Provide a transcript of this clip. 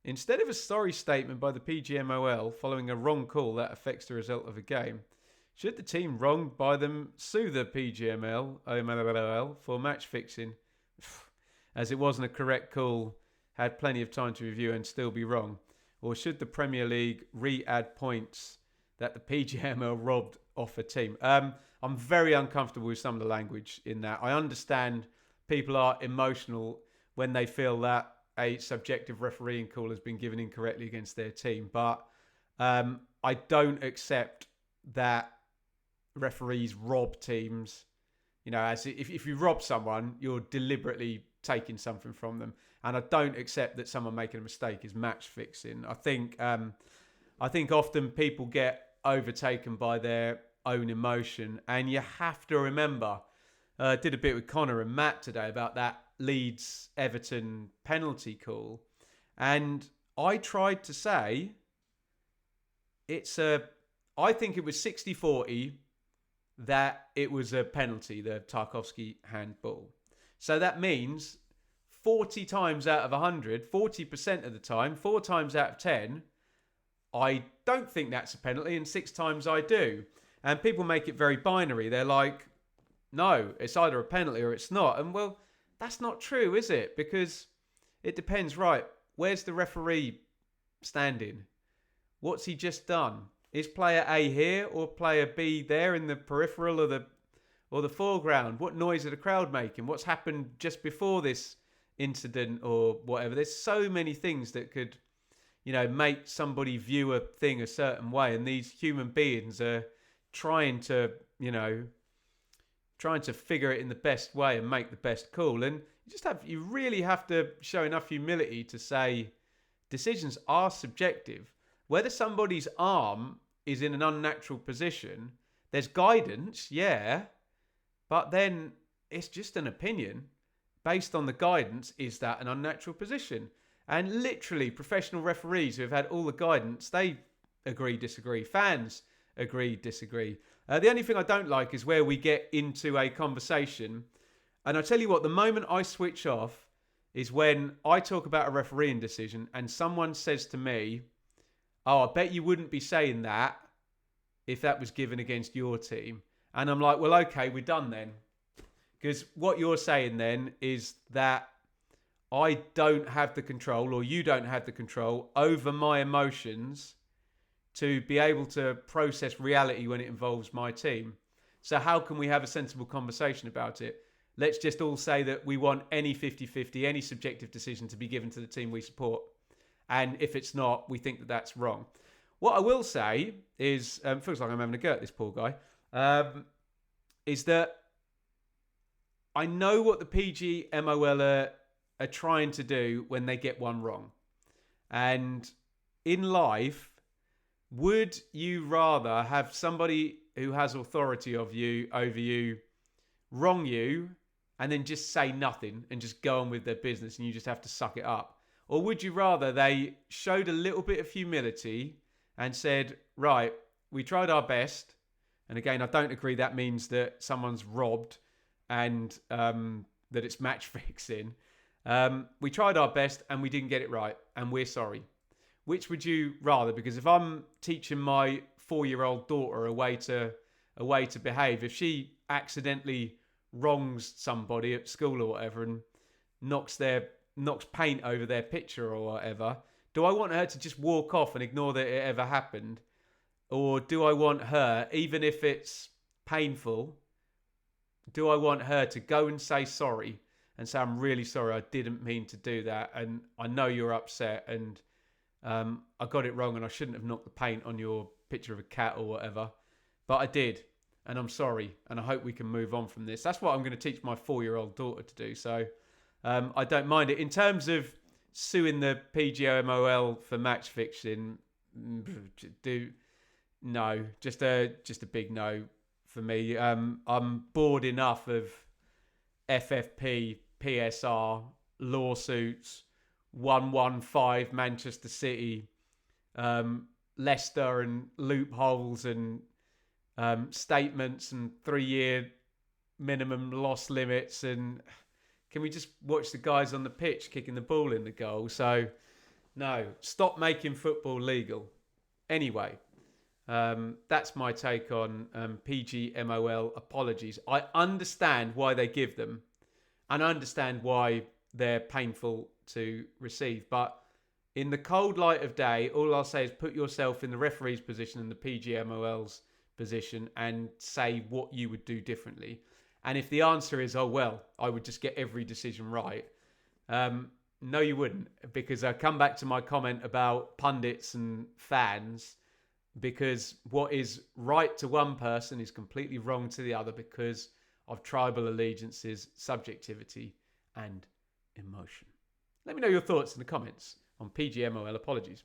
Instead of a sorry statement by the PGMOL following a wrong call that affects the result of a game, should the team wronged by them sue the PGMOL for match fixing, as it wasn't a correct call, had plenty of time to review and still be wrong? Or should the Premier League re-add points that the PGMOL robbed off a team? I'm very uncomfortable with some of the language in that. I understand people are emotional when they feel that a subjective refereeing call has been given incorrectly against their team, but I don't accept that referees rob teams. You know, as if you rob someone, you're deliberately taking something from them, and I don't accept that someone making a mistake is match fixing. I think often people get overtaken by their own emotion, and you have to remember. I did a bit with Connor and Matt today about that Leeds Everton penalty call, and I tried to say I think it was 60-40 that it was a penalty, the Tarkowski handball. So that means 40 times out of 100, 40% of the time, 4 times out of 10, I don't think that's a penalty, and 6 times I do. And people make it very binary. They're like, no, it's either a penalty or it's not. And well, that's not true, is it? Because it depends, right? Where's the referee standing? What's he just done? Is player A here or player B there in the peripheral or the foreground? What noise are the crowd making? What's happened just before this incident or whatever? There's so many things that could, make somebody view a thing a certain way. And these human beings are trying to figure it in the best way and make the best call. And you really have to show enough humility to say decisions are subjective. Whether somebody's arm is in an unnatural position, there's guidance, yeah, but then it's just an opinion. Based on the guidance, is that an unnatural position? And literally, professional referees who have had all the guidance, they agree, disagree. Fans agree, disagree. The only thing I don't like is where we get into a conversation. And I tell you what, the moment I switch off is when I talk about a refereeing decision and someone says to me, oh, I bet you wouldn't be saying that if that was given against your team. And I'm like, well, okay, we're done then. Because what you're saying then is that I don't have the control, or you don't have the control over my emotions to be able to process reality when it involves my team. So how can we have a sensible conversation about it? Let's just all say that we want any 50-50, any subjective decision to be given to the team we support. And if it's not, we think that that's wrong. What I will say is, feels like I'm having a go at this poor guy, is that I know what the PGMOL are trying to do when they get one wrong. And in life, would you rather have somebody who has authority over you wrong you and then just say nothing and just go on with their business and you just have to suck it up? Or would you rather they showed a little bit of humility and said, right, we tried our best. And again, I don't agree that means that someone's robbed and that it's match fixing. We tried our best and we didn't get it right and we're sorry. Which would you rather? Because if I'm teaching my 4-year-old daughter a way to behave, if she accidentally wrongs somebody at school or whatever and knocks paint over their picture or whatever, do I want her to just walk off and ignore that it ever happened? Or do I want her, even if it's painful, do I want her to go and say sorry and say, I'm really sorry, I didn't mean to do that, and I know you're upset, and I got it wrong and I shouldn't have knocked the paint on your picture of a cat or whatever, but I did, and I'm sorry, and I hope we can move on from this. That's what I'm going to teach my 4-year-old daughter to do. So I don't mind it. In terms of suing the PGMOL for match fixing, no, just a big no for me. I'm bored enough of FFP, PSR, lawsuits, 115 Manchester City, Leicester, and loopholes and statements and 3-year minimum loss limits, and can we just watch the guys on the pitch kicking the ball in the goal? So No, stop making football legal. Anyway, that's my take on PGMOL apologies. I understand why they give them, and I understand why they're painful to receive. But in the cold light of day, all I'll say is put yourself in the referee's position and the PGMOL's position and say what you would do differently. And if the answer is, oh, well, I would just get every decision right. No, you wouldn't, because I come back to my comment about pundits and fans, because what is right to one person is completely wrong to the other because of tribal allegiances, subjectivity, and emotion. Let me know your thoughts in the comments on PGMOL apologies.